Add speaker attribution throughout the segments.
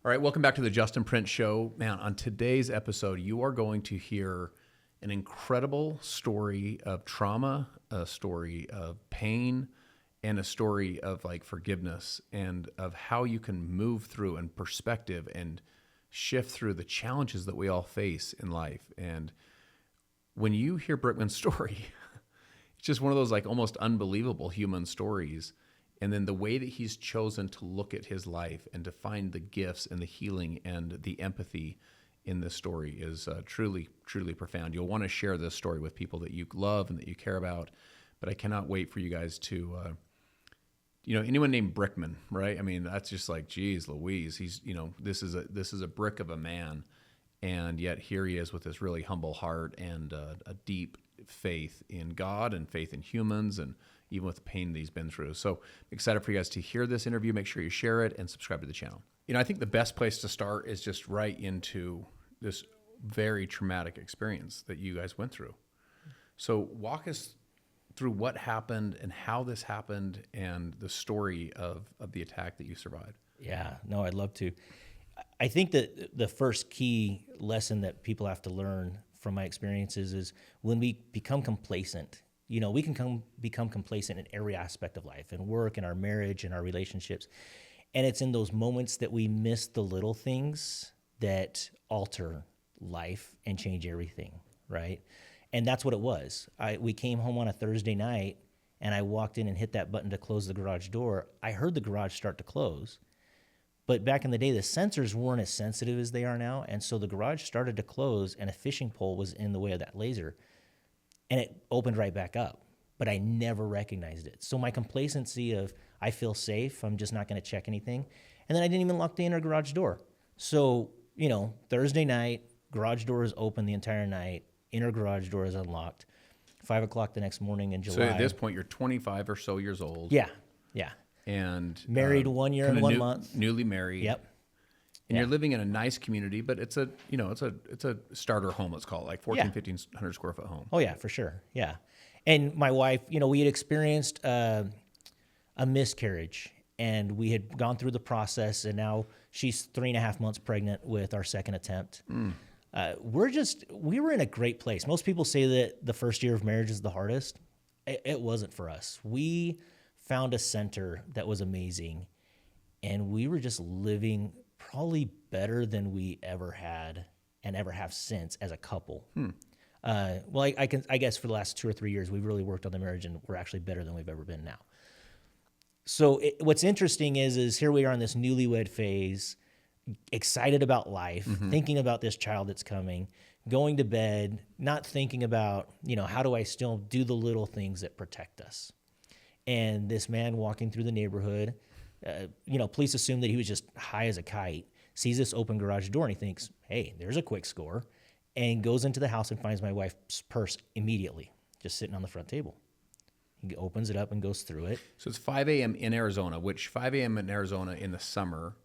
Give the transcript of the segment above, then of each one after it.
Speaker 1: All right, welcome back to the Justin Prince Show. Man, on today's episode, you are going to hear an incredible story of trauma, a story of pain, and a story of like forgiveness and of how you can move through and perspective and shift through the challenges that we all face in life. And when you hear Brickman's story, it's just one of those like almost unbelievable human stories. And then the way that he's chosen to look at his life and to find the gifts and the healing and the empathy in this story is truly, truly profound. You'll want to share this story with people that you love and that you care about. But I cannot wait for you guys to, anyone named Brickman, right? I mean, that's just like, geez, Louise. He's, this is a brick of a man, and yet here he is with this really humble heart and a deep faith in God and faith in humans and even with the pain that he's been through. So excited for you guys to hear this interview. Make sure you share it and subscribe to the channel. I think the best place to start is just right into this very traumatic experience that you guys went through. So walk us through what happened and how this happened and the story of the attack that you survived.
Speaker 2: Yeah, no, I'd love to. I think that the first key lesson that people have to learn from my experiences is when we become complacent. We can become complacent in every aspect of life, in work, in our marriage, in our relationships. And it's in those moments that we miss the little things that alter life and change everything, right? And that's what it was. We came home on a Thursday night, and I walked in and hit that button to close the garage door. I heard the garage start to close. But back in the day, the sensors weren't as sensitive as they are now, and so the garage started to close, and a fishing pole was in the way of that laser. And it opened right back up, but I never recognized it. So my complacency of, I feel safe, I'm just not going to check anything. And then I didn't even lock the inner garage door. So, Thursday night, garage door is open the entire night, inner garage door is unlocked. 5 o'clock the next morning in July.
Speaker 1: So at this point, you're 25 or so years old.
Speaker 2: Yeah.
Speaker 1: And
Speaker 2: married 1 year and 1 month.
Speaker 1: Newly married.
Speaker 2: Yep.
Speaker 1: And you're living in a nice community, but it's a starter home, let's call it, like 1,500 square foot home.
Speaker 2: Oh yeah, for sure. Yeah. And my wife, we had experienced a miscarriage, and we had gone through the process, and now she's 3.5 months pregnant with our second attempt. We were in a great place. Most people say that the first year of marriage is the hardest. It wasn't for us. We found a center that was amazing, and we were just living probably better than we ever had and ever have since as a couple. I guess for the last 2 or 3 years, we've really worked on the marriage, and we're actually better than we've ever been now. So what's interesting is here we are in this newlywed phase, excited about life, thinking about this child that's coming, going to bed, not thinking about, how do I still do the little things that protect us? And this man walking through the neighborhood, police assume that he was just high as a kite, sees this open garage door, and he thinks, hey, there's a quick score, and goes into the house and finds my wife's purse immediately, just sitting on the front table. He opens it up and goes through it.
Speaker 1: So it's 5 a.m. in Arizona, which 5 a.m. in Arizona in the summer,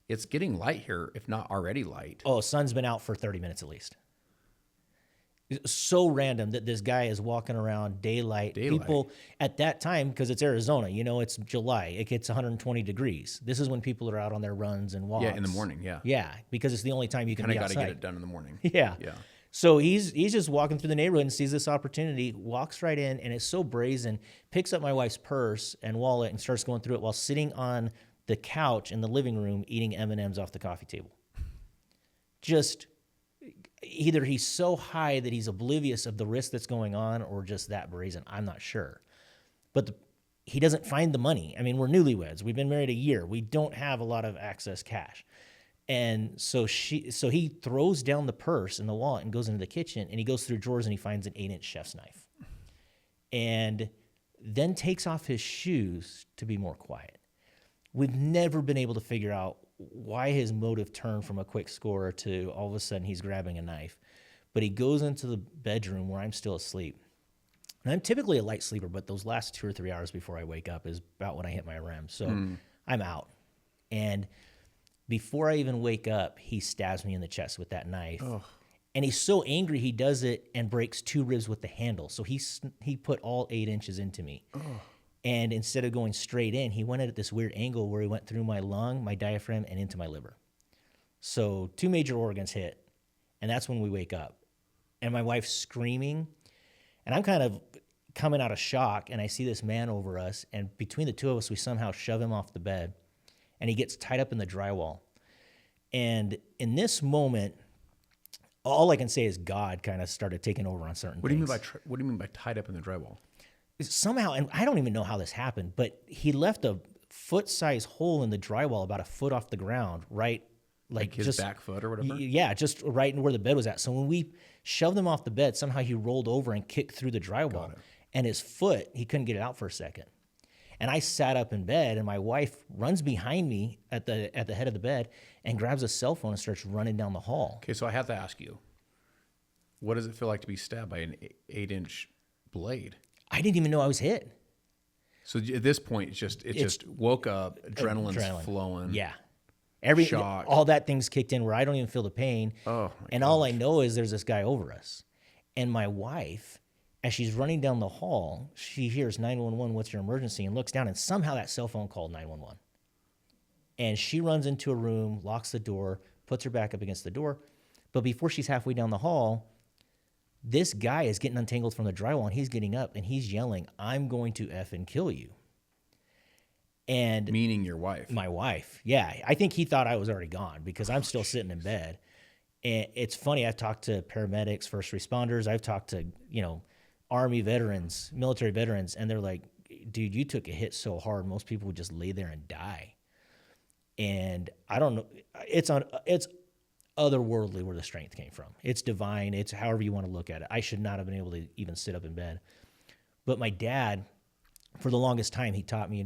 Speaker 1: it's getting light here, if not already light.
Speaker 2: Oh, sun's been out for 30 minutes at least. It's so random that this guy is walking around daylight. People at that time, because it's Arizona, it's July, it gets 120 degrees. This is when people are out on their runs and walks.
Speaker 1: Yeah, in the morning, yeah.
Speaker 2: Yeah, because it's the only time you can be outside.
Speaker 1: Kind of got to get it done in the morning.
Speaker 2: Yeah. So he's just walking through the neighborhood and sees this opportunity, walks right in, and is so brazen, picks up my wife's purse and wallet and starts going through it while sitting on the couch in the living room eating M&Ms off the coffee table. Just either he's so high that he's oblivious of the risk that's going on, or just that brazen. I'm not sure. But he doesn't find the money. I mean, we're newlyweds. We've been married a year. We don't have a lot of access cash. And so he throws down the purse and the wallet and goes into the kitchen, and he goes through drawers and he finds an 8-inch chef's knife. And then takes off his shoes to be more quiet. We've never been able to figure out why his motive turned from a quick score to all of a sudden he's grabbing a knife. But he goes into the bedroom where I'm still asleep. And I'm typically a light sleeper, but those last 2 or 3 hours before I wake up is about when I hit my REM. So I'm out. And before I even wake up, he stabs me in the chest with that knife. Oh. And he's so angry he does it and breaks 2 ribs with the handle. So he put all 8 inches into me. Oh. And instead of going straight in, he went at this weird angle where he went through my lung, my diaphragm, and into my liver. So 2 major organs hit, and that's when we wake up. And my wife's screaming, and I'm kind of coming out of shock, and I see this man over us, and between the two of us, we somehow shove him off the bed, and he gets tied up in the drywall. And in this moment, all I can say is God kind of started taking over on certain
Speaker 1: What
Speaker 2: things.
Speaker 1: what do you mean by tied up in the drywall?
Speaker 2: Somehow, and I don't even know how this happened, but he left a foot-sized hole in the drywall about a foot off the ground, right?
Speaker 1: Like his back foot or whatever?
Speaker 2: Yeah, just right in where the bed was at. So when we shoved him off the bed, somehow he rolled over and kicked through the drywall. And his foot, he couldn't get it out for a second. And I sat up in bed, and my wife runs behind me at the head of the bed and grabs a cell phone and starts running down the hall.
Speaker 1: Okay, so I have to ask you, what does it feel like to be stabbed by an 8-inch blade?
Speaker 2: I didn't even know I was hit.
Speaker 1: So at this point, it's just woke up, adrenaline's flowing.
Speaker 2: Yeah.
Speaker 1: Shock.
Speaker 2: All that things kicked in where I don't even feel the pain.
Speaker 1: Oh,
Speaker 2: and all I know is there's this guy over us. And my wife, as she's running down the hall, she hears 911, what's your emergency? And looks down, and somehow that cell phone called 911. And she runs into a room, locks the door, puts her back up against the door. But before she's halfway down the hall, this guy is getting untangled from the drywall, and he's getting up, and he's yelling, I'm going to effing kill you. And
Speaker 1: meaning your wife.
Speaker 2: My wife, yeah. I think he thought I was already gone because I'm still sitting in bed. And it's funny, I've talked to paramedics, first responders, I've talked to, Army veterans, military veterans, and they're like, dude, you took a hit so hard, most people would just lay there and die. And I don't know, it's otherworldly where the strength came from. It's divine, it's however you want to look at it. I should not have been able to even sit up in bed. But my dad, for the longest time, he taught me,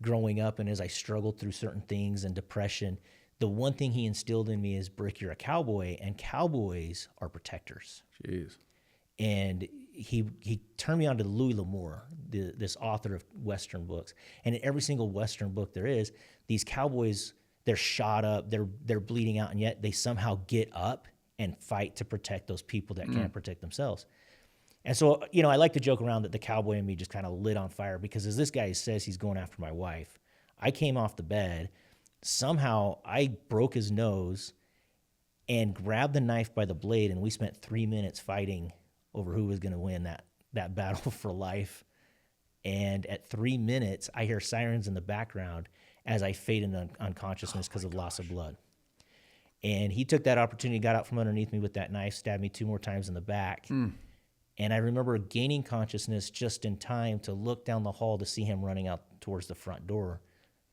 Speaker 2: growing up, and as I struggled through certain things and depression, the one thing he instilled in me is, Brick, you're a cowboy, and cowboys are protectors.
Speaker 1: Jeez.
Speaker 2: And he turned me on to Louis L'Amour, this author of Western books. And in every single Western book there is, these cowboys, they're shot up, they're bleeding out, and yet they somehow get up and fight to protect those people that can't protect themselves. And so, I like to joke around that the cowboy in me just kind of lit on fire, because as this guy says he's going after my wife, I came off the bed, somehow I broke his nose and grabbed the knife by the blade, and we spent 3 minutes fighting over who was going to win that battle for life. And at 3 minutes, I hear sirens in the background as I fade into unconsciousness because of loss of blood. And he took that opportunity, got out from underneath me with that knife, stabbed me 2 more times in the back. And I remember gaining consciousness just in time to look down the hall to see him running out towards the front door.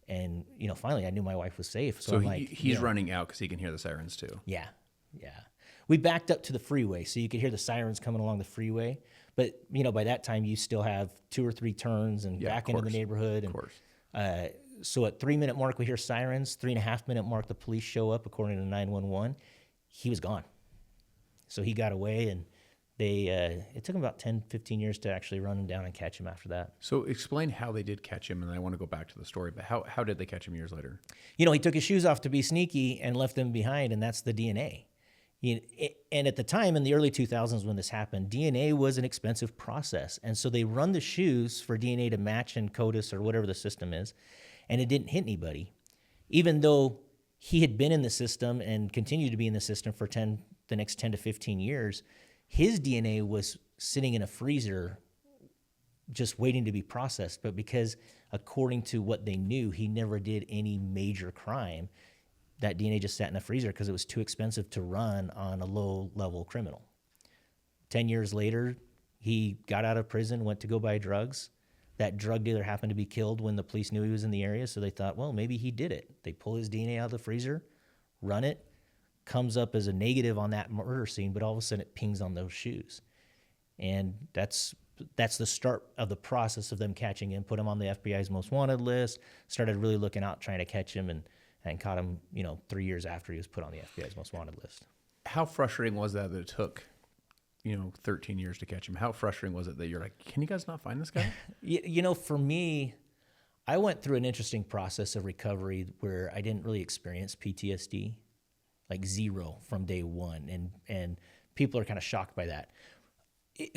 Speaker 2: And, finally I knew my wife was safe. So I'm like,
Speaker 1: he's running out because he can hear the sirens too.
Speaker 2: Yeah. We backed up to the freeway, so you could hear the sirens coming along the freeway. But, by that time you still have 2 or 3 turns and back into the neighborhood. And,
Speaker 1: of course.
Speaker 2: So at 3-minute mark, we hear sirens. 3.5-minute mark, the police show up according to 911. He was gone. So he got away, and it took them about 10, 15 years to actually run him down and catch him after that.
Speaker 1: So explain how they did catch him, and I want to go back to the story, but how did they catch him years later?
Speaker 2: He took his shoes off to be sneaky and left them behind, and that's the DNA. And at the time, in the early 2000s when this happened, DNA was an expensive process. And so they run the shoes for DNA to match in CODIS or whatever the system is, and it didn't hit anybody. Even though he had been in the system and continued to be in the system for the next 10 to 15 years, his DNA was sitting in a freezer just waiting to be processed. But because, according to what they knew, he never did any major crime, that DNA just sat in a freezer because it was too expensive to run on a low-level criminal. 10 years later, he got out of prison, went to go buy drugs. That drug dealer happened to be killed when the police knew he was in the area, so they thought, well, maybe he did it. They pull his DNA out of the freezer, run it, comes up as a negative on that murder scene, but all of a sudden it pings on those shoes. And that's the start of the process of them catching him, put him on the FBI's most wanted list, started really looking out, trying to catch him, and caught him, 3 years after he was put on the FBI's most wanted list.
Speaker 1: How frustrating was that it took, 13 years to catch him? How frustrating was it that you're like, can you guys not find this guy?
Speaker 2: For me, I went through an interesting process of recovery where I didn't really experience PTSD, like zero from day one. And people are kind of shocked by that.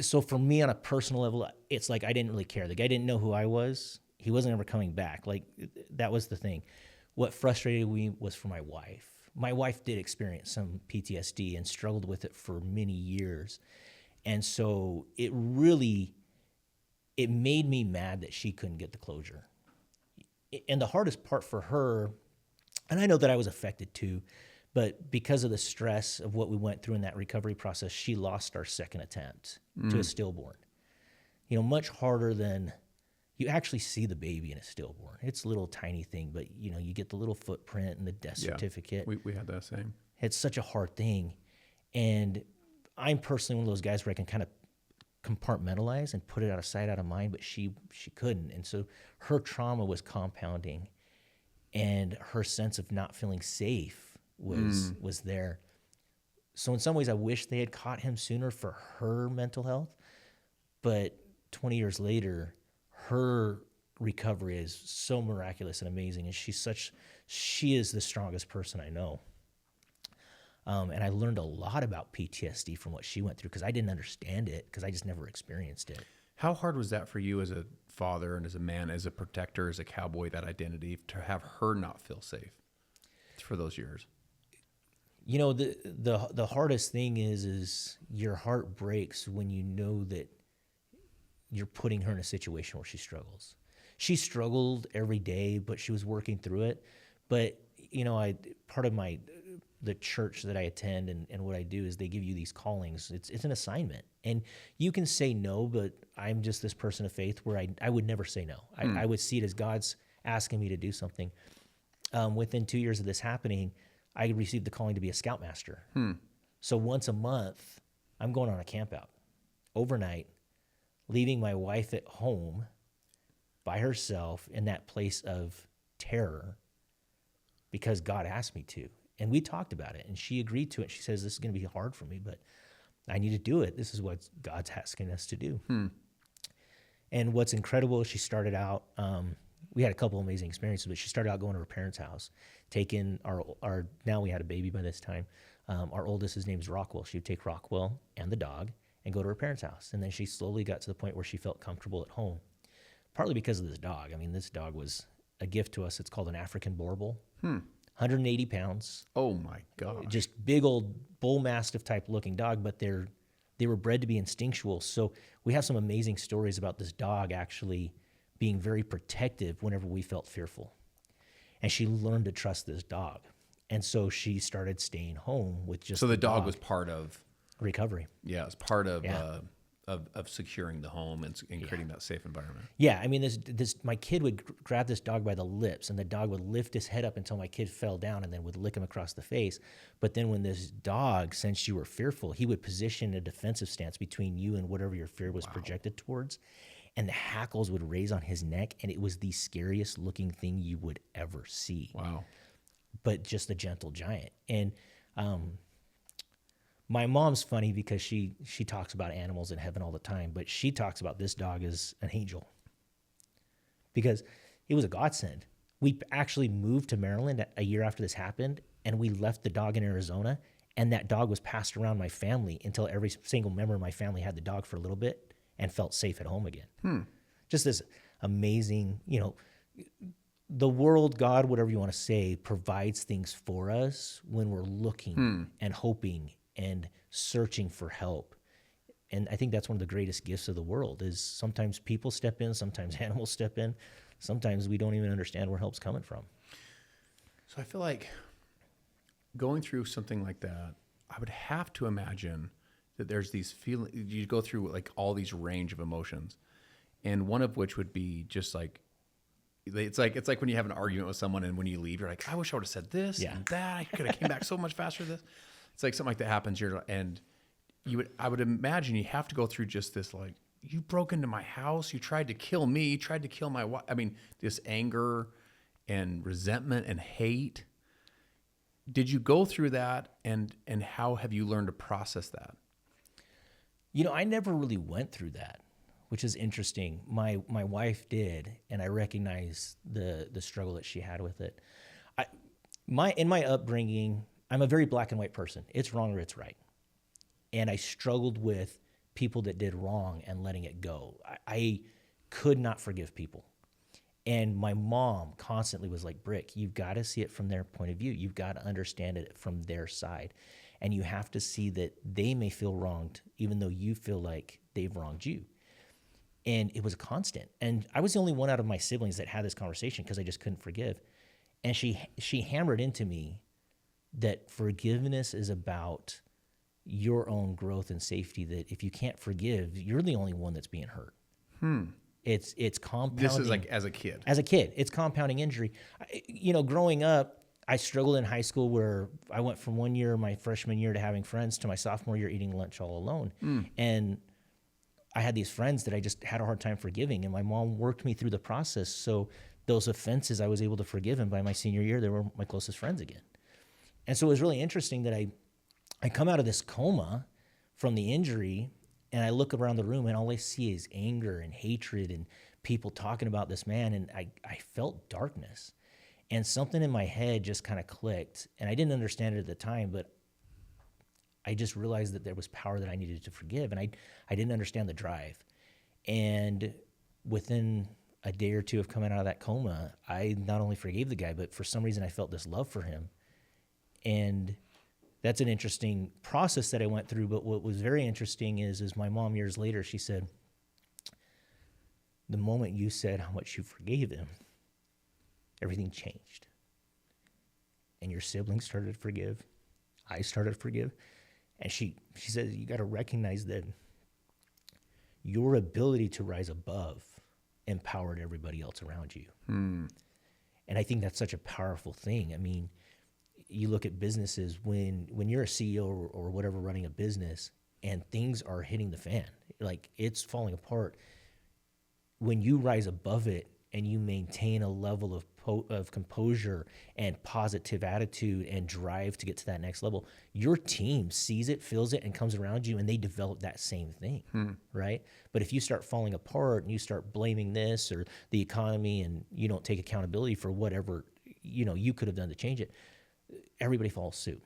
Speaker 2: So for me, on a personal level, it's like I didn't really care. The guy didn't know who I was. He wasn't ever coming back. Like, that was the thing. What frustrated me was for my wife. my wife did experience some PTSD and struggled with it for many years. And so it made me mad that she couldn't get the closure. And the hardest part for her, and I know that I was affected too, but because of the stress of what we went through in that recovery process, she lost our second attempt to a stillborn. Much harder than you actually see the baby in a stillborn. It's a little tiny thing, but you get the little footprint and the death certificate.
Speaker 1: We had that same.
Speaker 2: It's such a hard thing. And I'm personally one of those guys where I can kind of compartmentalize and put it out of sight, out of mind, but she couldn't. And so her trauma was compounding, and her sense of not feeling safe was there. So in some ways, I wish they had caught him sooner for her mental health. But 20 years later, her recovery is so miraculous and amazing, and she is the strongest person I know. And I learned a lot about PTSD from what she went through, because I didn't understand it, because I just never experienced it.
Speaker 1: How hard was that for you as a father and as a man, as a protector, as a cowboy, that identity, to have her not feel safe for those years?
Speaker 2: The hardest thing is your heart breaks when you know that you're putting her in a situation where she struggles. She struggled every day, but she was working through it. But, part of the church that I attend and what I do is they give you these callings. It's an assignment. And you can say no, but I'm just this person of faith where I would never say no. I would see it as God's asking me to do something. Within 2 years of this happening, I received the calling to be a scoutmaster. So once a month, I'm going on a camp out overnight, leaving my wife at home by herself in that place of terror because God asked me to. And we talked about it, and she agreed to it. She says, this is going to be hard for me, but I need to do it. This is what God's asking us to do. And what's incredible is she started out, we had a couple amazing experiences, but she started out going to her parents' house, taking our now we had a baby by this time. Our oldest, his name's Rockwell. She would take Rockwell and the dog and go to her parents' house. And then she slowly got to the point where she felt comfortable at home, partly because of this dog. I mean, this dog was a gift to us. It's called an African Boerboel. 180 pounds.
Speaker 1: Oh my God.
Speaker 2: Just big old bull mastiff type looking dog, but they were bred to be instinctual. So we have some amazing stories about this dog actually being very protective whenever we felt fearful. And she learned to trust this dog. And so she started staying home with just
Speaker 1: So the dog was part of
Speaker 2: recovery.
Speaker 1: Yeah, it's part of of securing the home and creating that safe environment.
Speaker 2: Yeah, I mean, this my kid would grab this dog by the lips, and the dog would lift his head up until my kid fell down, and then would lick him across the face. But then when this dog sensed you were fearful, he would position a defensive stance between you and whatever your fear was projected towards, and the hackles would raise on his neck, and it was the scariest looking thing you would ever see.
Speaker 1: Wow.
Speaker 2: But just a gentle giant. And my mom's funny because she talks about animals in heaven all the time, but she talks about this dog as an angel because it was a godsend. We actually moved to Maryland a year after this happened, and we left the dog in Arizona, and that dog was passed around my family until every single member of my family had the dog for a little bit and felt safe at home again. Just this amazing, the world, God, whatever you want to say, provides things for us when we're looking and hoping and searching for help. And I think that's one of the greatest gifts of the world is sometimes people step in, sometimes animals step in, sometimes we don't even understand where help's coming from.
Speaker 1: So I feel like going through something like that, I would have to imagine that there's these feelings, you go through like all these range of emotions, and one of which would be just like, it's like when you have an argument with someone and when you leave, you're like, I wish I would have said this and that. I could have came back so much faster. It's like something like that happens. I would imagine you have to go through just this, like, you broke into my house. You tried to kill me. You tried to kill my wife. I mean, this anger and resentment and hate. Did you go through that? And how have you learned to process that?
Speaker 2: I never really went through that, which is interesting. My wife did, and I recognize the struggle that she had with it. In my upbringing, I'm a very black and white person. It's wrong or it's right. And I struggled with people that did wrong and letting it go. I could not forgive people. And my mom constantly was like, Brick, you've got to see it from their point of view. You've got to understand it from their side. And you have to see that they may feel wronged, even though you feel like they've wronged you. And it was a constant. And I was the only one out of my siblings that had this conversation because I just couldn't forgive. And she hammered into me that forgiveness is about your own growth and safety, that if you can't forgive, you're the only one that's being hurt. It's compounding.
Speaker 1: This is like as a kid.
Speaker 2: As a kid, it's compounding injury. Growing up, I struggled in high school where I went from one year, my freshman year, to having friends, to my sophomore year eating lunch all alone. And I had these friends that I just had a hard time forgiving, and my mom worked me through the process. So those offenses I was able to forgive, and by my senior year, they were my closest friends again. And so it was really interesting that I come out of this coma from the injury, and I look around the room, and all I see is anger and hatred and people talking about this man, and I felt darkness. And something in my head just kind of clicked, and I didn't understand it at the time, but I just realized that there was power that I needed to forgive, and I didn't understand the drive. And within a day or two of coming out of that coma, I not only forgave the guy, but for some reason I felt this love for him. And that's an interesting process that I went through. But what was very interesting is my mom years later, she said, the moment you said how much you forgave him, everything changed. And your siblings started to forgive. I started to forgive. And she says, you got to recognize that your ability to rise above empowered everybody else around you. And I think that's such a powerful thing. I mean, you look at businesses, when you're a CEO or whatever running a business and things are hitting the fan, like it's falling apart, when you rise above it and you maintain a level of composure and positive attitude and drive to get to that next level, your team sees it, feels it, and comes around you, and they develop that same thing, right? But if you start falling apart and you start blaming this or the economy, and you don't take accountability for whatever you could have done to change it, everybody follows suit.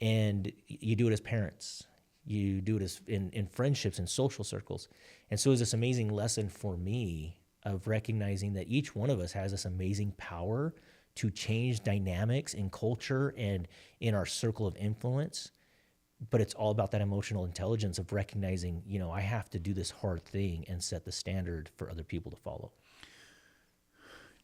Speaker 2: And you do it as parents. You do it as in friendships and social circles. And so it was this amazing lesson for me of recognizing that each one of us has this amazing power to change dynamics in culture and in our circle of influence. But it's all about that emotional intelligence of recognizing, I have to do this hard thing and set the standard for other people to follow.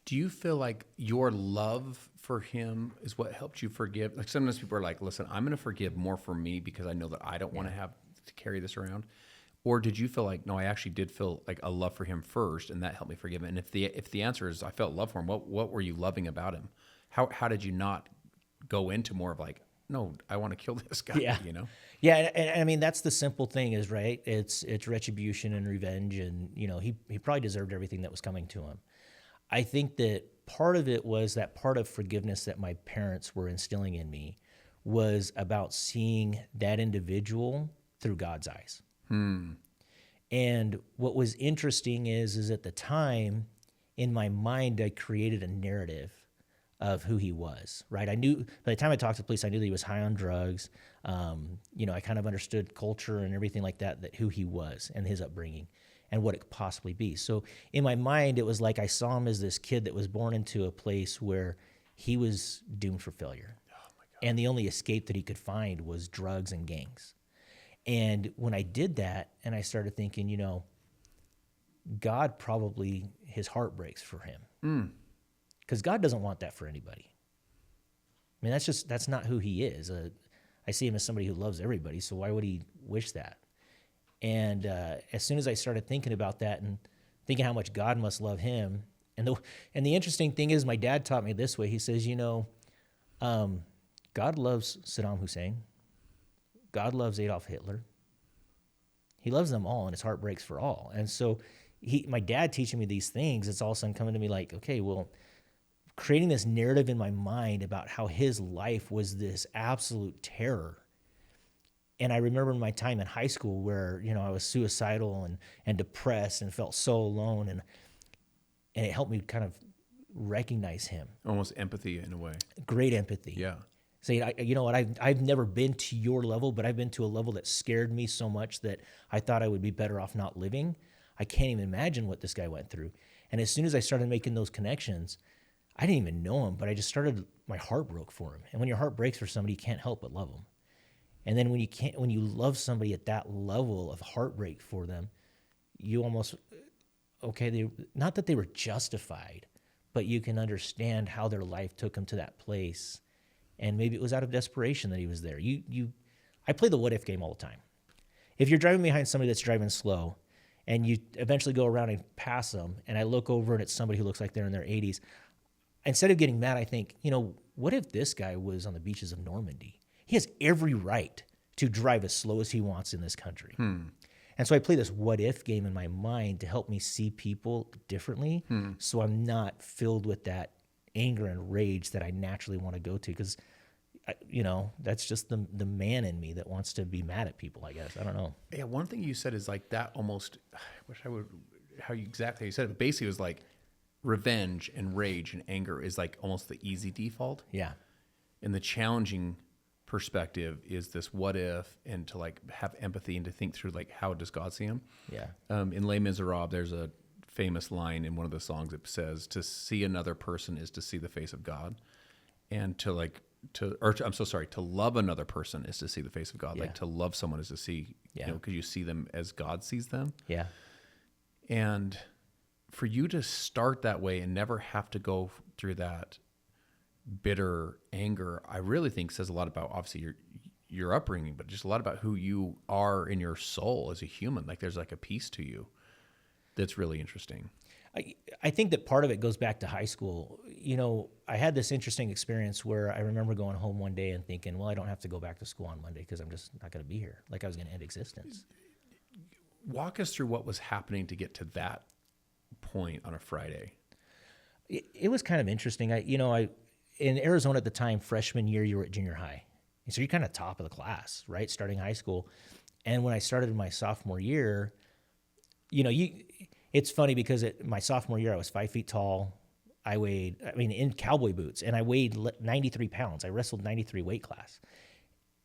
Speaker 1: Do you feel like your love for him is what helped you forgive? Like sometimes people are like, listen, I'm going to forgive more for me because I know that I don't want to have to carry this around. Or did you feel like, no, I actually did feel like a love for him first, and that helped me forgive him? And if the answer is I felt love for him, what were you loving about him? How did you not go into more of like, no, I want to kill this guy,
Speaker 2: Yeah, and I mean, that's the simple thing is, right? It's retribution and revenge, and, he probably deserved everything that was coming to him. I think that part of it was that part of forgiveness that my parents were instilling in me was about seeing that individual through God's eyes. And what was interesting is at the time, in my mind, I created a narrative of who he was, right? I knew, by the time I talked to the police, I knew that he was high on drugs. I kind of understood culture and everything like that who he was and his upbringing and what it could possibly be. So in my mind, it was like I saw him as this kid that was born into a place where he was doomed for failure. Oh my God. And the only escape that he could find was drugs and gangs. And when I did that, and I started thinking, God probably, his heart breaks for him. Because God doesn't want that for anybody. I mean, that's not who he is. I see him as somebody who loves everybody, so why would he wish that? And as soon as I started thinking about that and thinking how much God must love him, and the interesting thing is, my dad taught me this way. He says, God loves Saddam Hussein. God loves Adolf Hitler. He loves them all, and his heart breaks for all. And so my dad teaching me these things, it's all of a sudden coming to me like, okay, well, creating this narrative in my mind about how his life was this absolute terror. And I remember my time in high school where, I was suicidal and depressed and felt so alone. And it helped me kind of recognize him.
Speaker 1: Almost empathy in a way.
Speaker 2: Great empathy.
Speaker 1: Yeah.
Speaker 2: Say, you know what, I've never been to your level, but I've been to a level that scared me so much that I thought I would be better off not living. I can't even imagine what this guy went through. And as soon as I started making those connections, I didn't even know him, but my heart broke for him. And when your heart breaks for somebody, you can't help but love them. And then when you love somebody at that level of heartbreak for them, you almost, not that they were justified, but you can understand how their life took them to that place. And maybe it was out of desperation that he was there. I play the what if game all the time. If you're driving behind somebody that's driving slow and you eventually go around and pass them, and I look over and it's somebody who looks like they're in their 80s, instead of getting mad, I think, what if this guy was on the beaches of Normandy? He has every right to drive as slow as he wants in this country. And so I play this what if game in my mind to help me see people differently, so I'm not filled with that anger and rage that I naturally want to go to, because that's just the man in me that wants to be mad at people, I guess. I don't know.
Speaker 1: Yeah, one thing you said is like that almost, I wish I would, how you exactly you said it, but basically it was like revenge and rage and anger is like almost the easy default.
Speaker 2: Yeah.
Speaker 1: And the challenging perspective is this what if, and to like have empathy and to think through like how does God see him?
Speaker 2: Yeah.
Speaker 1: In Les Miserables, there's a famous line in one of the songs that says, "To see another person is to see the face of God," and to love another person is to see the face of God.
Speaker 2: Yeah.
Speaker 1: Like to love someone is to see, because you see them as God sees them.
Speaker 2: Yeah.
Speaker 1: And for you to start that way and never have to go through that bitter anger, I really think says a lot about obviously your upbringing, but just a lot about who you are in your soul as a human. Like there's like a piece to you that's really interesting.
Speaker 2: I think that part of it goes back to high school. I had this interesting experience where I remember going home one day and thinking, well, I don't have to go back to school on Monday because I'm just not going to be here. Like I was going to end existence.
Speaker 1: Walk us through what was happening to get to that point on a Friday.
Speaker 2: It was kind of interesting. In Arizona at the time, freshman year, you were at junior high. And so you're kind of top of the class, right? Starting high school. And when I started my sophomore year, it's funny because my sophomore year, I was 5 feet tall. In cowboy boots, and I weighed 93 pounds. I wrestled 93 weight class.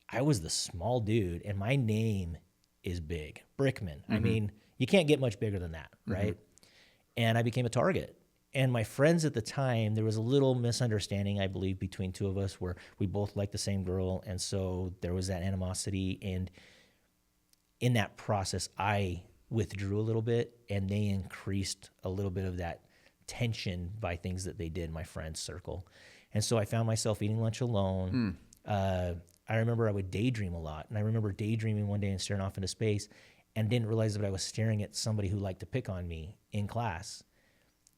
Speaker 2: I was the small dude, and my name is big, Brickman. Mm-hmm. You can't get much bigger than that, right? Mm-hmm. And I became a target. And my friends at the time, there was a little misunderstanding, I believe, between two of us where we both liked the same girl. And so there was that animosity. And in that process, I withdrew a little bit, and they increased a little bit of that tension by things that they did in my friend's circle. And so I found myself eating lunch alone. I remember I would daydream a lot. And I remember daydreaming one day and staring off into space and didn't realize that I was staring at somebody who liked to pick on me in class.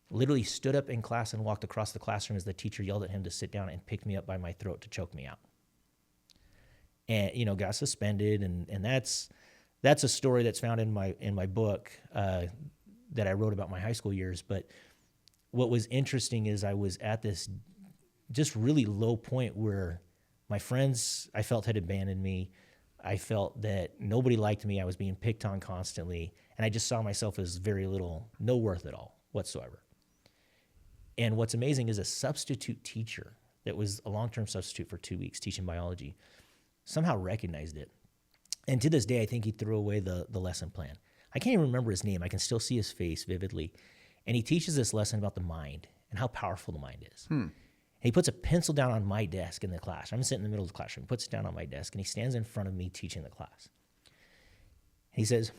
Speaker 2: Literally stood up in class and walked across the classroom as the teacher yelled at him to sit down and picked me up by my throat to choke me out. And, got suspended. And that's a story that's found in my book that I wrote about my high school years. But what was interesting is I was at this just really low point where my friends, I felt, had abandoned me. I felt that nobody liked me. I was being picked on constantly. And I just saw myself as very little, no worth at all whatsoever. And what's amazing is a substitute teacher that was a long-term substitute for 2 weeks teaching biology somehow recognized it. And to this day, I think he threw away the lesson plan. I can't even remember his name. I can still see his face vividly. And he teaches this lesson about the mind and how powerful the mind is. And he puts a pencil down on my desk in the class. I'm sitting in the middle of the classroom. He puts it down on my desk, and he stands in front of me teaching the class. He says,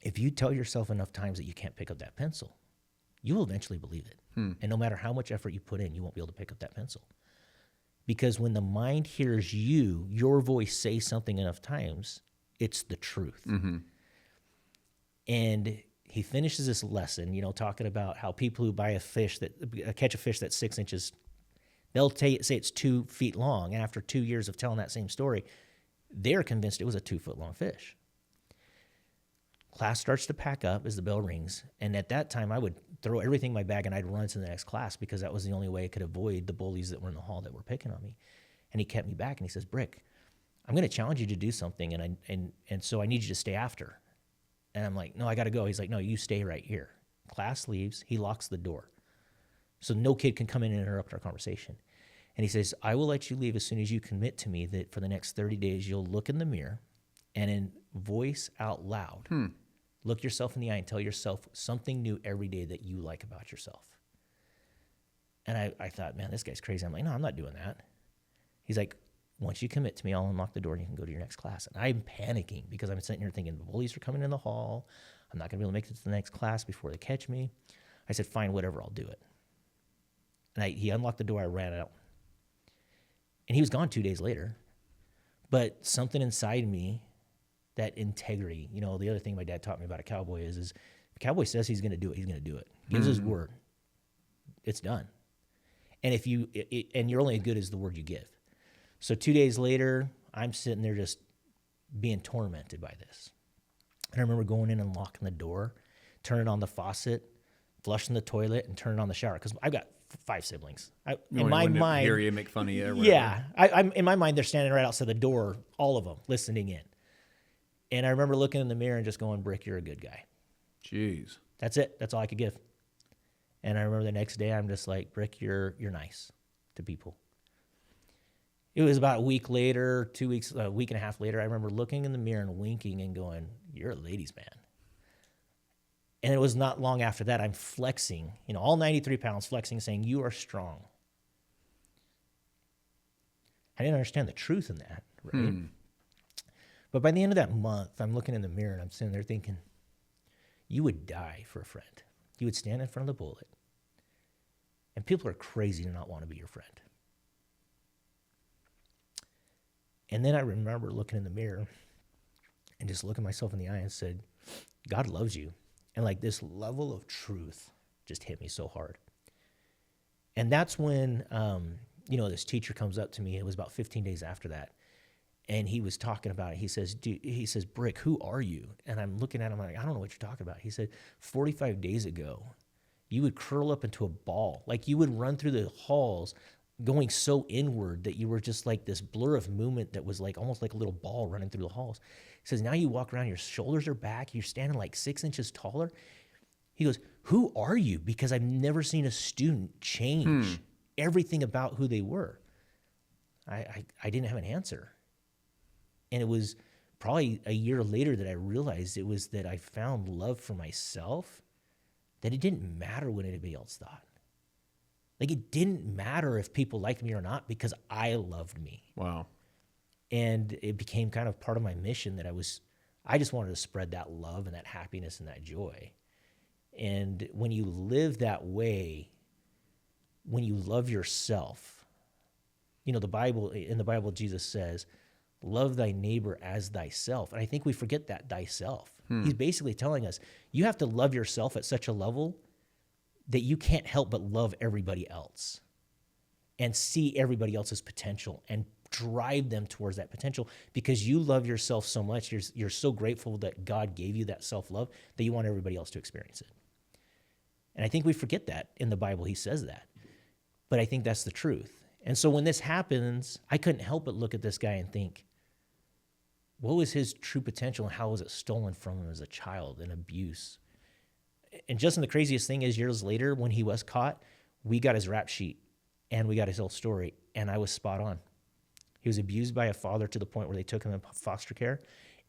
Speaker 2: if you tell yourself enough times that you can't pick up that pencil, you will eventually believe it. And no matter how much effort you put in, you won't be able to pick up that pencil. Because when the mind hears your voice say something enough times, it's the truth. Mm-hmm. And he finishes this lesson, talking about how people who buy catch a fish that's 6 inches, they'll say it's 2 feet long. And after 2 years of telling that same story, they're convinced it was a 2-foot-long fish. Class starts to pack up as the bell rings. And at that time, I would throw everything in my bag and I'd run to the next class because that was the only way I could avoid the bullies that were in the hall that were picking on me. And he kept me back and he says, Brick, I'm going to challenge you to do something. And so I need you to stay after. And I'm like, no, I got to go. He's like, no, you stay right here. Class leaves. He locks the door. So no kid can come in and interrupt our conversation. And he says, I will let you leave as soon as you commit to me that for the next 30 days, you'll look in the mirror and in voice out loud, Look yourself in the eye and tell yourself something new every day that you like about yourself. And I thought, man, this guy's crazy. I'm like, no, I'm not doing that. He's like, once you commit to me, I'll unlock the door and you can go to your next class. And I'm panicking because I'm sitting here thinking the bullies are coming in the hall. I'm not going to be able to make it to the next class before they catch me. I said, fine, whatever, I'll do it. And he unlocked the door. I ran out. And he was gone 2 days later. But something inside me, that integrity, you know, the other thing my dad taught me about a cowboy is if a cowboy says he's going to do it, he's going to do it. Gives his word. It's done. And and you're only as good as the word you give. So 2 days later, I'm sitting there just being tormented by this. And I remember going in and locking the door, turning on the faucet, flushing the toilet, and turning on the shower. Because I've got 5 siblings. In my mind,
Speaker 1: hear you make fun of you.
Speaker 2: Yeah, I'm in my mind. They're standing right outside the door, all of them listening in. And I remember looking in the mirror and just going, "Brick, you're a good guy."
Speaker 1: Jeez,
Speaker 2: that's it. That's all I could give. And I remember the next day, I'm just like, "Brick, you're nice to people." It was about a week later, 2 weeks, a week and a half later. I remember looking in the mirror and winking and going, "You're a ladies' man." And it was not long after that, I'm flexing, you know, all 93 pounds flexing, saying, "You are strong." I didn't understand the truth in that, right? But by the end of that month, I'm looking in the mirror and I'm sitting there thinking, you would die for a friend. You would stand in front of the bullet. And people are crazy to not want to be your friend. And then I remember looking in the mirror and just looking myself in the eye and said, God loves you. And like this level of truth just hit me so hard. And that's when, this teacher comes up to me. It was about 15 days after that. And he was talking about it. He says, "Brick, who are you?" And I'm looking at him like, I don't know what you're talking about. He said, 45 days ago, you would curl up into a ball. Like you would run through the halls going so inward that you were just like this blur of movement that was like almost like a little ball running through the halls. He says, now you walk around, your shoulders are back, you're standing like 6 inches taller. He goes, who are you? Because I've never seen a student change everything about who they were. I didn't have an answer. And it was probably a year later that I realized it was that I found love for myself, that it didn't matter what anybody else thought. Like it didn't matter if people liked me or not because I loved me.
Speaker 1: Wow.
Speaker 2: And it became kind of part of my mission that I just wanted to spread that love and that happiness and that joy. And when you live that way, when you love yourself, in the Bible, Jesus says, love thy neighbor as thyself. And I think we forget that thyself. He's basically telling us, you have to love yourself at such a level that you can't help but love everybody else and see everybody else's potential and drive them towards that potential because you love yourself so much. You're so grateful that God gave you that self-love that you want everybody else to experience it. And I think we forget that in the Bible. He says that. But I think that's the truth. And so when this happens, I couldn't help but look at this guy and think, what was his true potential and how was it stolen from him as a child and abuse? And Justin, the craziest thing is years later when he was caught, we got his rap sheet and we got his whole story, and I was spot on. He was abused by a father to the point where they took him in foster care.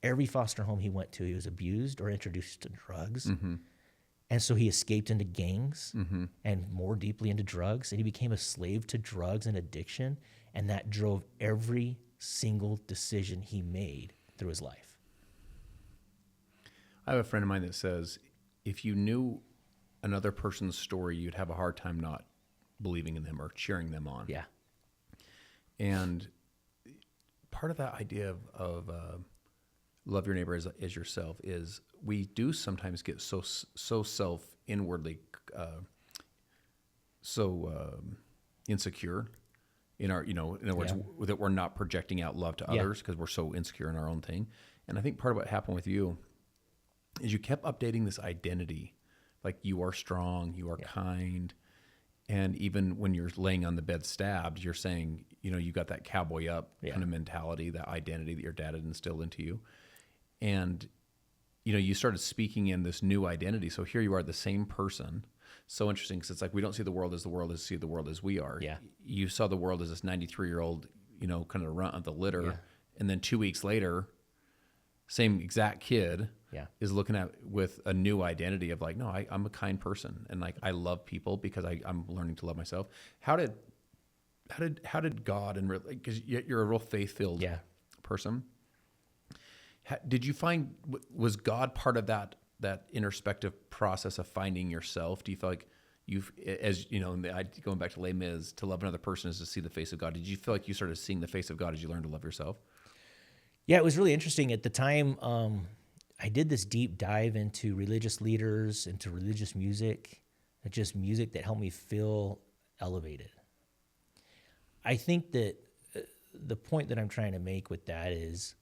Speaker 2: Every foster home he went to, he was abused or introduced to drugs. Mm-hmm. And so he escaped into gangs and more deeply into drugs, and he became a slave to drugs and addiction, and that drove every single decision he made through his life.
Speaker 1: I have a friend of mine that says, if you knew another person's story, you'd have a hard time not believing in them or cheering them on.
Speaker 2: Yeah.
Speaker 1: And part of that idea of love your neighbor as yourself is we do sometimes get so self-inwardly insecure in our, in other words, that we're not projecting out love to others because we're so insecure in our own thing. And I think part of what happened with you is you kept updating this identity, like you are strong, you are kind. And even when you're laying on the bed stabbed, you're saying, you got that cowboy up kind of mentality, that identity that your dad had instilled into you. And, you started speaking in this new identity. So here you are, the same person. So interesting because it's like we don't see the world as see the world as we are.
Speaker 2: Yeah.
Speaker 1: You saw the world as this 93-year-old, kind of runt of the litter. Yeah. And then 2 weeks later, same exact kid,
Speaker 2: Yeah.
Speaker 1: is looking at with a new identity of like, no, I'm a kind person, and like I love people because I'm learning to love myself. How did God, and because you're a real faith-filled
Speaker 2: Yeah.
Speaker 1: person, did you find, was God part of that introspective process of finding yourself? Do you feel like you've, as you know, going back to Les Mis, to love another person is to see the face of God. Did you feel like you started seeing the face of God as you learned to love yourself?
Speaker 2: Yeah, it was really interesting at the time. I did this deep dive into religious leaders, into religious music, just music that helped me feel elevated. I think that the point that I'm trying to make with that is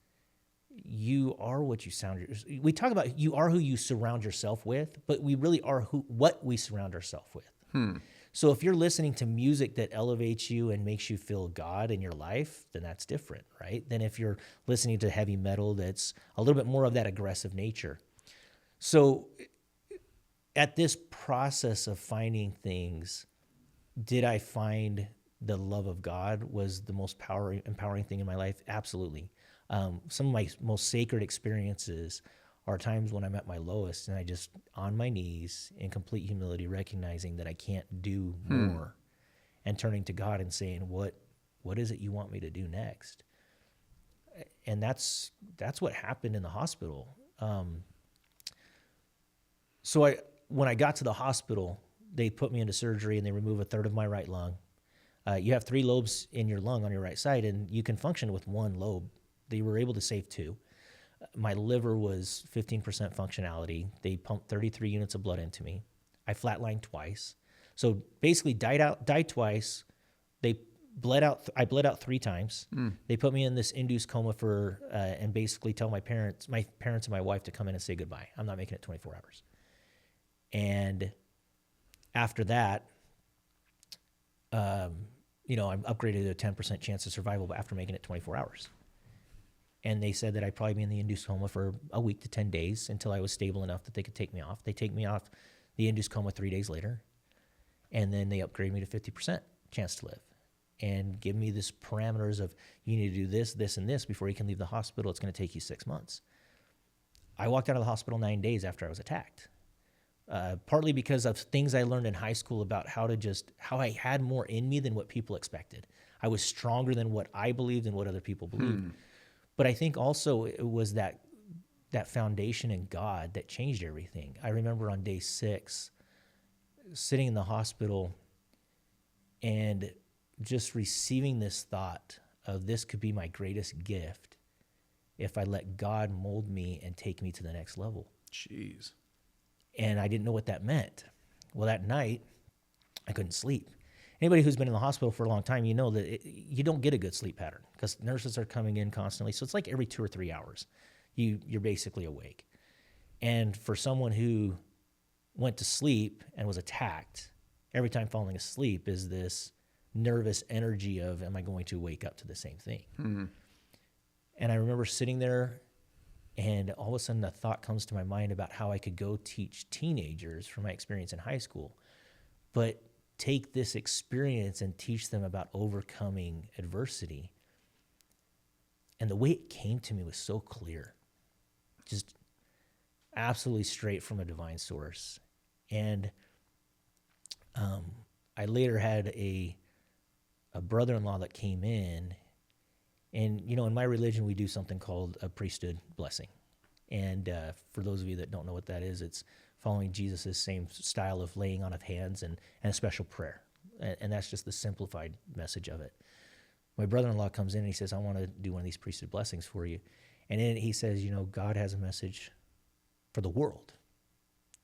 Speaker 2: you are what you sound. We talk about you are who you surround yourself with, but we really are what we surround ourselves with. So if you're listening to music that elevates you and makes you feel God in your life, then that's different, right? Than if you're listening to heavy metal that's a little bit more of that aggressive nature. So at this process of finding things, did I find the love of God was the most empowering thing in my life? Absolutely. Some of my most sacred experiences are times when I'm at my lowest and I just, on my knees, in complete humility, recognizing that I can't do more, and turning to God and saying, what is it you want me to do next? And that's what happened in the hospital. So when I got to the hospital, they put me into surgery and they remove a third of my right lung. You have 3 lobes in your lung on your right side, and you can function with 1 lobe. They were able to save 2. My liver was 15% functionality. They pumped 33 units of blood into me. I flatlined twice. So basically died twice. I bled out 3 times. They put me in this induced coma and basically tell my parents and my wife to come in and say goodbye. I'm not making it 24 hours. And after that, I'm upgraded to a 10% chance of survival, but after making it 24 hours. And they said that I'd probably be in the induced coma for a week to 10 days until I was stable enough that they could take me off. They take me off the induced coma 3 days later, and then they upgrade me to 50% chance to live and give me this parameters of, you need to do this, this, and this before you can leave the hospital. It's going to take you 6 months. I walked out of the hospital 9 days after I was attacked, partly because of things I learned in high school about how I had more in me than what people expected. I was stronger than what I believed and what other people believed. But I think also it was that foundation in God that changed everything. I remember on day 6, sitting in the hospital and just receiving this thought of, this could be my greatest gift if I let God mold me and take me to the next level.
Speaker 1: Jeez.
Speaker 2: And I didn't know what that meant. Well, that night, I couldn't sleep. Anybody who's been in the hospital for a long time, you know that you don't get a good sleep pattern because nurses are coming in constantly. So it's like every 2 or 3 hours, you're basically awake. And for someone who went to sleep and was attacked, every time falling asleep is this nervous energy of, am I going to wake up to the same thing? And I remember sitting there, and all of a sudden a thought comes to my mind about how I could go teach teenagers from my experience in high school, but take this experience and teach them about overcoming adversity. And the way it came to me was so clear, just absolutely straight from a divine source. And I later had a brother-in-law that came in, and in my religion we do something called a priesthood blessing. And for those of you that don't know what that is, it's following Jesus' same style of laying on of hands and a special prayer. And that's just the simplified message of it. My brother-in-law comes in and he says, I want to do one of these priesthood blessings for you. And then he says, God has a message for the world,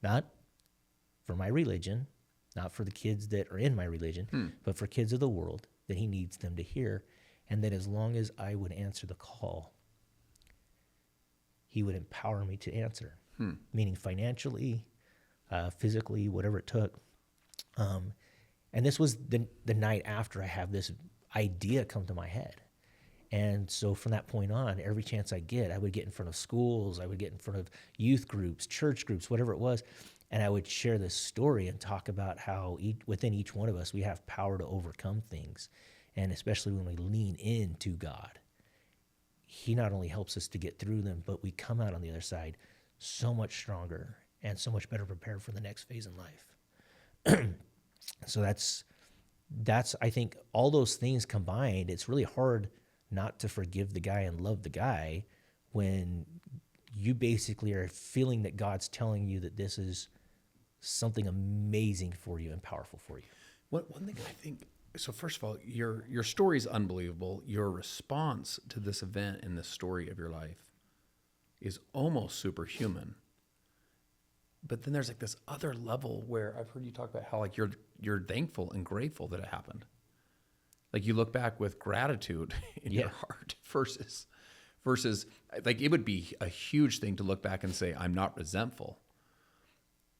Speaker 2: not for my religion, not for the kids that are in my religion, but for kids of the world that he needs them to hear. And that as long as I would answer the call, he would empower me to answer, meaning financially, physically, whatever it took. And this was the night after I have this idea come to my head. And so from that point on, every chance I would get in front of schools, I would get in front of youth groups, church groups, whatever it was, and I would share this story and talk about how within each one of us, we have power to overcome things. And especially when we lean into God, he not only helps us to get through them, but we come out on the other side so much stronger and so much better prepared for the next phase in life. So that's I think all those things combined, it's really hard not to forgive the guy and love the guy when you basically are feeling that God's telling you that this is something amazing for you and powerful for you.
Speaker 1: One thing I think, so first of all, your story is unbelievable. Your response to this event and this story of your life is almost superhuman. But then there's like this other level where I've heard you talk about how like you're thankful and grateful that it happened. Like you look back with gratitude in your heart versus like it would be a huge thing to look back and say, I'm not resentful.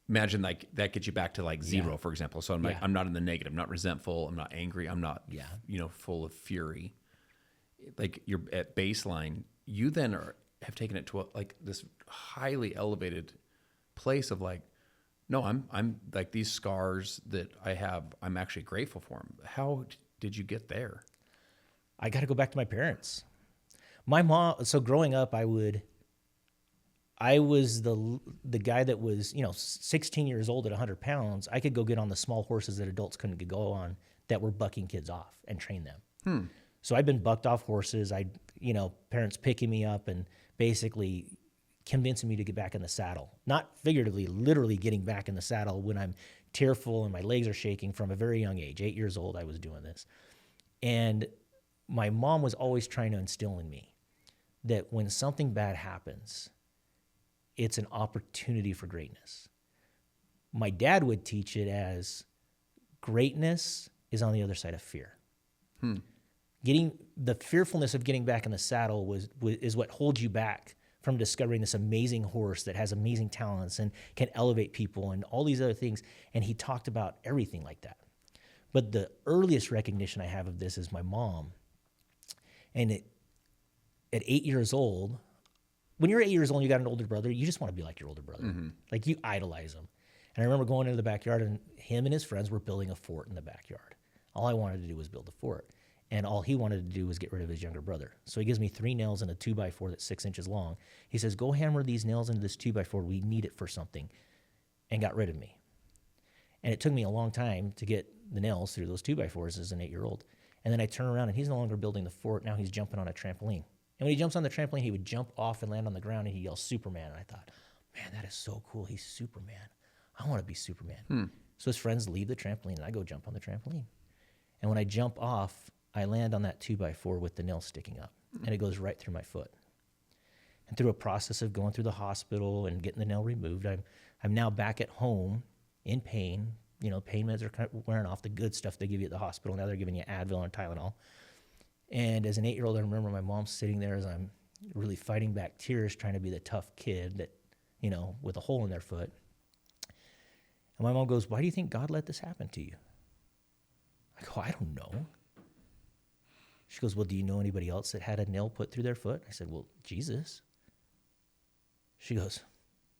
Speaker 1: Imagine like that gets you back to like zero, for example. So I'm like, I'm not in the negative, I'm not resentful, I'm not angry, I'm not, full of fury. Like you're at baseline, you then have taken it to like this highly elevated place of like, no, I'm like these scars that I have, I'm actually grateful for them. How did you get there?
Speaker 2: I got to go back to my parents. My mom, so growing up, I was the guy that was, 16 years old at 100 pounds. I could go get on the small horses that adults couldn't go on that were bucking kids off and train them. So I've been bucked off horses. Parents picking me up and basically convincing me to get back in the saddle. Not figuratively, literally getting back in the saddle when I'm tearful and my legs are shaking from a very young age. 8 years old, I was doing this. And my mom was always trying to instill in me that when something bad happens, it's an opportunity for greatness. My dad would teach it as greatness is on the other side of fear. Getting the fearfulness of getting back in the saddle is what holds you back from discovering this amazing horse that has amazing talents and can elevate people and all these other things. And he talked about everything like that. But the earliest recognition I have of this is my mom. And at 8 years old, when you're 8 years old and you got an older brother, you just want to be like your older brother. Like you idolize him. And I remember going into the backyard and him and his friends were building a fort in the backyard. All I wanted to do was build a fort. And all he wanted to do was get rid of his younger brother. So he gives me 3 nails and a 2x4 that's 6 inches long. He says, go hammer these nails into this 2x4. We need it for something. And got rid of me. And it took me a long time to get the nails through those 2x4s as an 8-year-old. And then I turn around and he's no longer building the fort. Now he's jumping on a trampoline. And when he jumps on the trampoline, he would jump off and land on the ground and he yells Superman. And I thought, man, that is so cool. He's Superman. I want to be Superman. So his friends leave the trampoline and I go jump on the trampoline. And when I jump off, I land on that 2x4 with the nail sticking up, and it goes right through my foot. And through a process of going through the hospital and getting the nail removed, I'm now back at home in pain. Pain meds are kind of wearing off, the good stuff they give you at the hospital. Now they're giving you Advil and Tylenol. And as an 8-year-old, I remember my mom sitting there as I'm really fighting back tears, trying to be the tough kid that, with a hole in their foot. And my mom goes, why do you think God let this happen to you? I go, I don't know. She goes, well, do you know anybody else that had a nail put through their foot? I said, well, Jesus. She goes,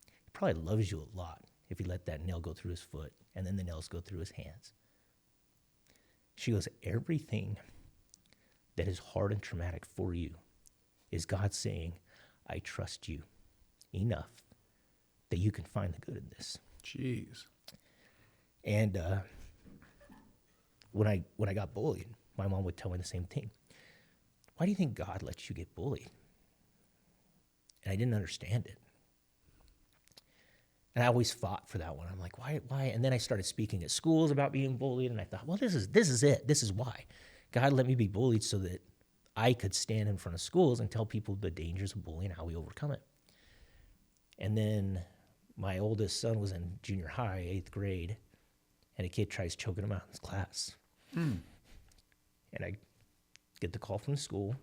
Speaker 2: he probably loves you a lot if he let that nail go through his foot and then the nails go through his hands. She goes, everything that is hard and traumatic for you is God saying, I trust you enough that you can find the good in this.
Speaker 1: Jeez.
Speaker 2: And when I got bullied, my mom would tell me the same thing. Why do you think God lets you get bullied? And I didn't understand it. And I always fought for that one. I'm like, why? And then I started speaking at schools about being bullied, and I thought, well, this is it. This is why. God let me be bullied so that I could stand in front of schools and tell people the dangers of bullying and how we overcome it. And then my oldest son was in junior high, 8th grade, and a kid tries choking him out in his class. And I get the call from the school.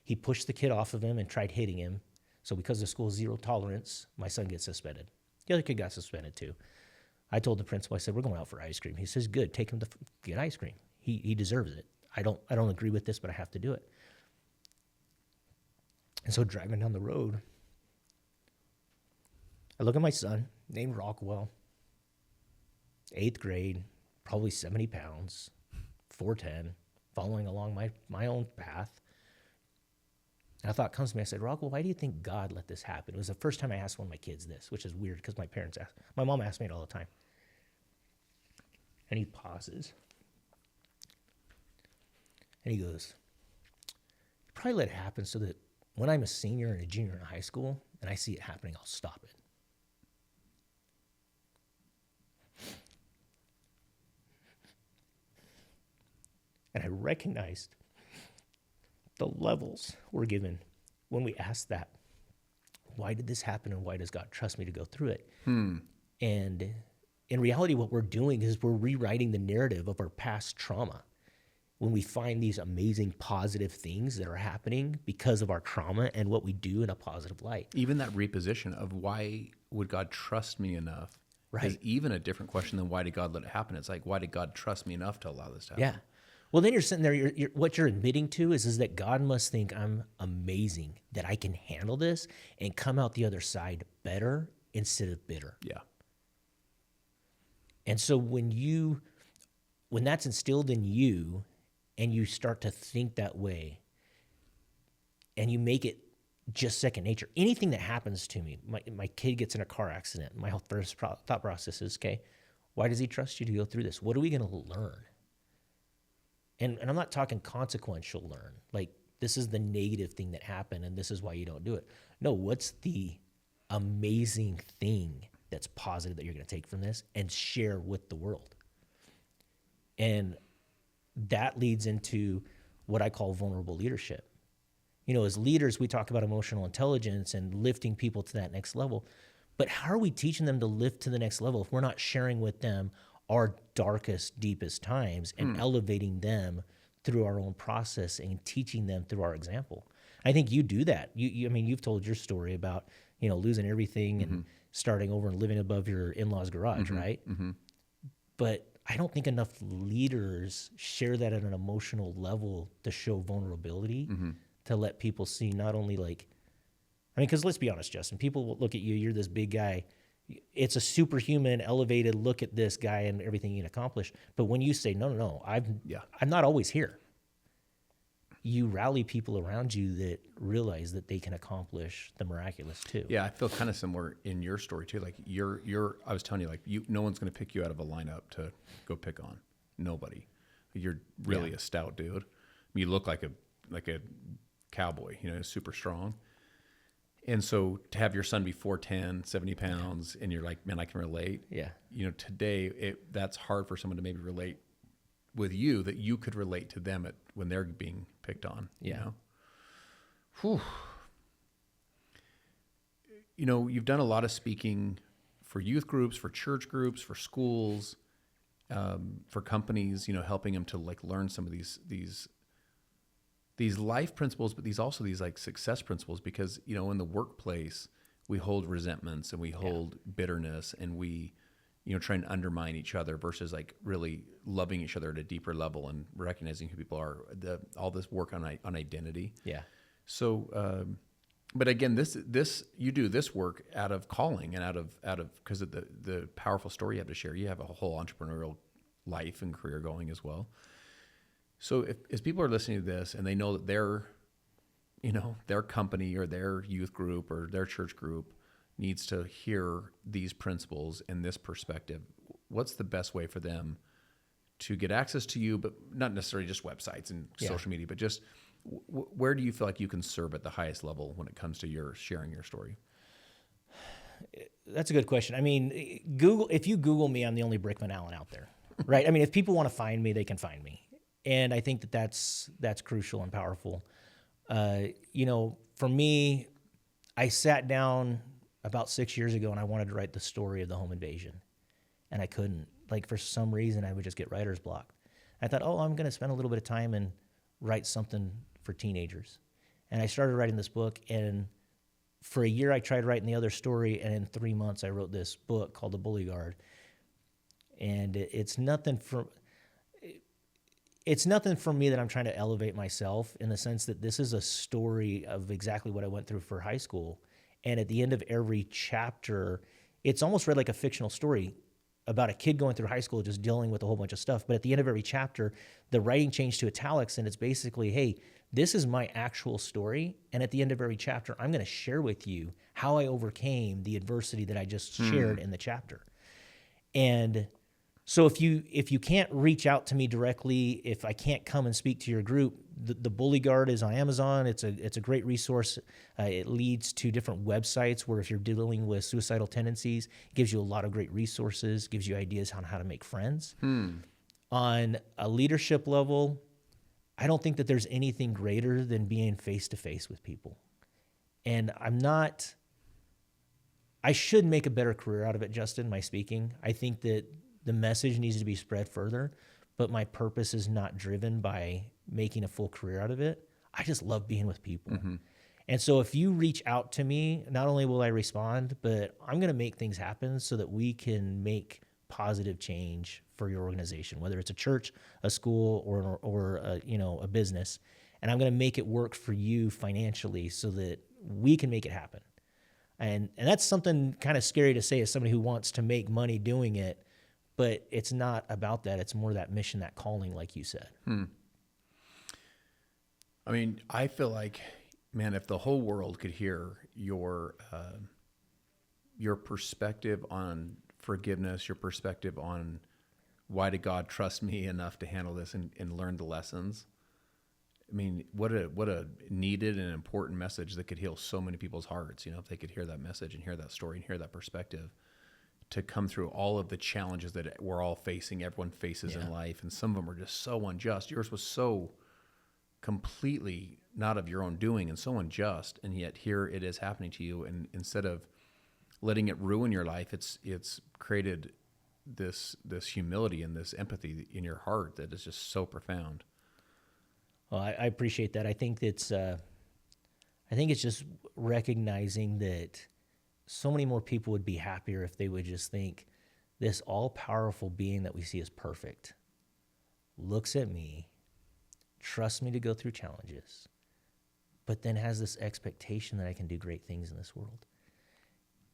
Speaker 2: He pushed the kid off of him and tried hitting him. So because the school's zero tolerance, my son gets suspended. The other kid got suspended too. I told the principal, I said, we're going out for ice cream. He says, good, take him to get ice cream. He deserves it. I don't agree with this, but I have to do it. And so driving down the road, I look at my son, named Rockwell, 8th grade, probably 70 pounds, 4'10", following along my own path. And a thought comes to me. I said, Rockwell, why do you think God let this happen? It was the first time I asked one of my kids this, which is weird because my mom asked me it all the time. And he pauses. And he goes, you probably let it happen so that when I'm a senior and a junior in high school and I see it happening, I'll stop it. And I recognized the levels we're given when we ask that. Why did this happen, and why does God trust me to go through it? And in reality, what we're doing is we're rewriting the narrative of our past trauma. When we find these amazing positive things that are happening because of our trauma and what we do in a positive light.
Speaker 1: Even that reposition of why would God trust me enough is even a different question than why did God let it happen. It's like, why did God trust me enough to allow this to happen?
Speaker 2: Yeah. Well, then you're sitting there, what you're admitting to is that God must think I'm amazing, that I can handle this and come out the other side better instead of bitter.
Speaker 1: Yeah.
Speaker 2: And so when that's instilled in you and you start to think that way and you make it just second nature, anything that happens to me, my kid gets in a car accident, my first thought process is, okay, why does he trust you to go through this? What are we going to learn? And I'm not talking consequential learn, like this is the negative thing that happened and this is why you don't do it. No, what's the amazing thing that's positive that you're going to take from this and share with the world? And that leads into what I call vulnerable leadership. You know, as leaders, we talk about emotional intelligence and lifting people to that next level. But how are we teaching them to lift to the next level if we're not sharing with them our darkest, deepest times and elevating them through our own process and teaching them through our example? I think you do that. I mean, you've told your story about, you know, losing everything and starting over and living above your in-laws' garage, right? But I don't think enough leaders share that at an emotional level to show vulnerability, to let people see not only like, I mean, because let's be honest, Justin, people will look at you, you're this big guy. It's a superhuman, elevated look at this guy and everything you can accomplish. But when you say, no, I'm not always here, you rally people around you that realize that they can accomplish the miraculous too.
Speaker 1: Yeah, I feel kind of similar in your story too. Like I was telling you, like no one's going to pick you out of a lineup to go pick on. Nobody. You're really a stout dude. I mean, you look like a cowboy, you know, super strong. And so to have your son be 4'10", 70 pounds, and you're like, man, I can relate.
Speaker 2: Yeah.
Speaker 1: You know, today that's hard for someone to maybe relate with you, that you could relate to them when they're being picked on.
Speaker 2: Yeah.
Speaker 1: You know? Whew. You know, you've done a lot of speaking for youth groups, for church groups, for schools, for companies, you know, helping them to like learn some of these life principles, but these like success principles, because, you know, in the workplace, we hold resentments and we hold bitterness and we, you know, try and undermine each other versus like really loving each other at a deeper level and recognizing who people are, all this work on identity.
Speaker 2: Yeah.
Speaker 1: So, but again, this, you do this work out of calling and out of, because of the powerful story you have to share. You have a whole entrepreneurial life and career going as well. So if people are listening to this and they know that their company or their youth group or their church group needs to hear these principles and this perspective, what's the best way for them to get access to you, but not necessarily just websites and social media, but just where do you feel like you can serve at the highest level when it comes to your sharing your story?
Speaker 2: That's a good question. I mean, if you Google me, I'm the only Brickman Allen out there, right? I mean, if people want to find me, they can find me. And I think that's crucial and powerful. You know, for me, I sat down about 6 years ago and I wanted to write the story of the home invasion. And I couldn't. Like, for some reason, I would just get writer's block. I thought, I'm going to spend a little bit of time and write something for teenagers. And I started writing this book. And for a year, I tried writing the other story. And in 3 months, I wrote this book called The Bully Guard. And it's nothing for me that I'm trying to elevate myself, in the sense that this is a story of exactly what I went through for high school. And at the end of every chapter, it's almost read like a fictional story about a kid going through high school just dealing with a whole bunch of stuff. But at the end of every chapter, the writing changed to italics, and it's basically, hey, This is my actual story. And at the end of every chapter, I'm going to share with you how I overcame the adversity that I just shared in the chapter. And so if you can't reach out to me directly, if I can't come and speak to your group, the Bully Guard is on Amazon. It's a great resource. It leads to different websites where if you're dealing with suicidal tendencies, it gives you a lot of great resources, gives you ideas on how to make friends. On a leadership level, I don't think that there's anything greater than being face-to-face with people. And I should make a better career out of it, Justin, my speaking. I think that the message needs to be spread further, but my purpose is not driven by making a full career out of it. I just love being with people. And so if you reach out to me, not only will I respond, but I'm going to make things happen so that we can make positive change for your organization, whether it's a church, a school, or a business. And I'm going to make it work for you financially so that we can make it happen. And that's something kind of scary to say as somebody who wants to make money doing it, but it's not about that. It's more that mission, that calling, like you said.
Speaker 1: I mean, I feel like, man, if the whole world could hear your perspective on forgiveness, your perspective on why did God trust me enough to handle this and learn the lessons. I mean, what a needed and important message that could heal so many people's hearts, if they could hear that message and hear that story and hear that perspective, to come through all of the challenges that we're all facing, everyone faces in life, and some of them are just so unjust. Yours was so completely not of your own doing and so unjust, and yet here it is happening to you, and instead of letting it ruin your life, it's created this humility and this empathy in your heart that is just so profound.
Speaker 2: Well, I appreciate that. I think it's just recognizing that so many more people would be happier if they would just think this all-powerful being that we see is perfect, looks at me, trusts me to go through challenges, but then has this expectation that I can do great things in this world.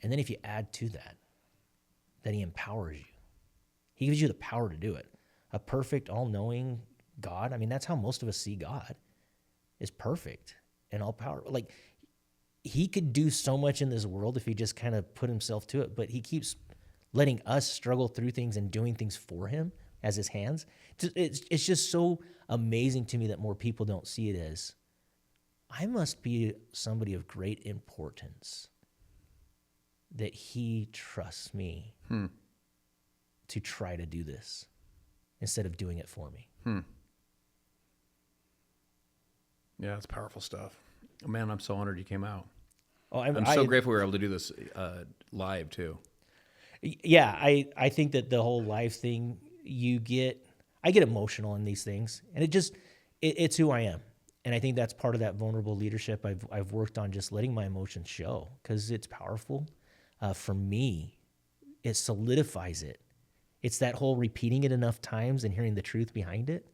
Speaker 2: And then if you add to that he empowers you, he gives you the power to do it. A perfect, all-knowing God, I mean, that's how most of us see God, is perfect and all-powerful. Like, he could do so much in this world if he just kind of put himself to it, but he keeps letting us struggle through things and doing things for him as his hands. It's just so amazing to me that more people don't see it as, I must be somebody of great importance that he trusts me to try to do this instead of doing it for me.
Speaker 1: Yeah, it's powerful stuff. Man, I'm so honored you came out.
Speaker 2: Oh,
Speaker 1: I'm so grateful we were able to do this live too.
Speaker 2: Yeah, I think that the whole live thing, I get emotional in these things, and it's who I am. And I think that's part of that vulnerable leadership I've worked on, just letting my emotions show, because it's powerful. For me, it solidifies it. It's that whole repeating it enough times and hearing the truth behind it.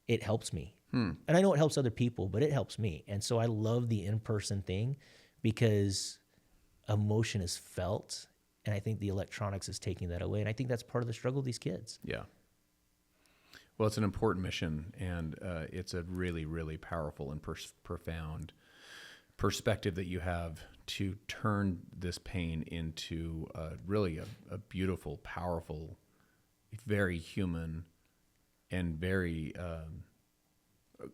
Speaker 2: It helps me. And I know it helps other people, but it helps me. And so I love the in-person thing because emotion is felt, and I think the electronics is taking that away. And I think that's part of the struggle of these kids.
Speaker 1: Yeah. Well, it's an important mission, and it's a really, really powerful and profound perspective that you have to turn this pain into really a beautiful, powerful, very human, and very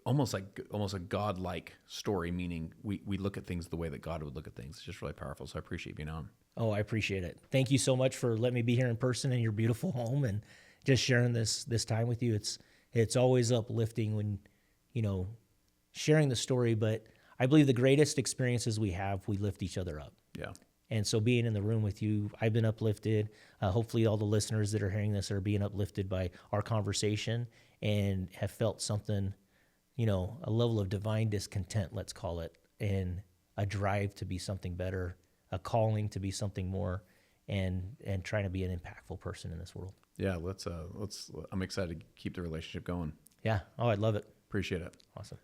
Speaker 1: almost a godlike story, meaning we look at things the way that God would look at things. It's just really powerful. So I appreciate being on.
Speaker 2: Oh, I appreciate it. Thank you so much for letting me be here in person in your beautiful home and just sharing this time with you. It's always uplifting when, sharing the story, but I believe the greatest experiences we lift each other up.
Speaker 1: Yeah.
Speaker 2: And so being in the room with you, I've been uplifted. Hopefully all the listeners that are hearing this are being uplifted by our conversation and have felt something, a level of divine discontent, let's call it, and a drive to be something better, a calling to be something more, and trying to be an impactful person in this world.
Speaker 1: Yeah, let's I'm excited to keep the relationship going.
Speaker 2: Yeah. Oh, I'd love it.
Speaker 1: Appreciate it.
Speaker 2: Awesome.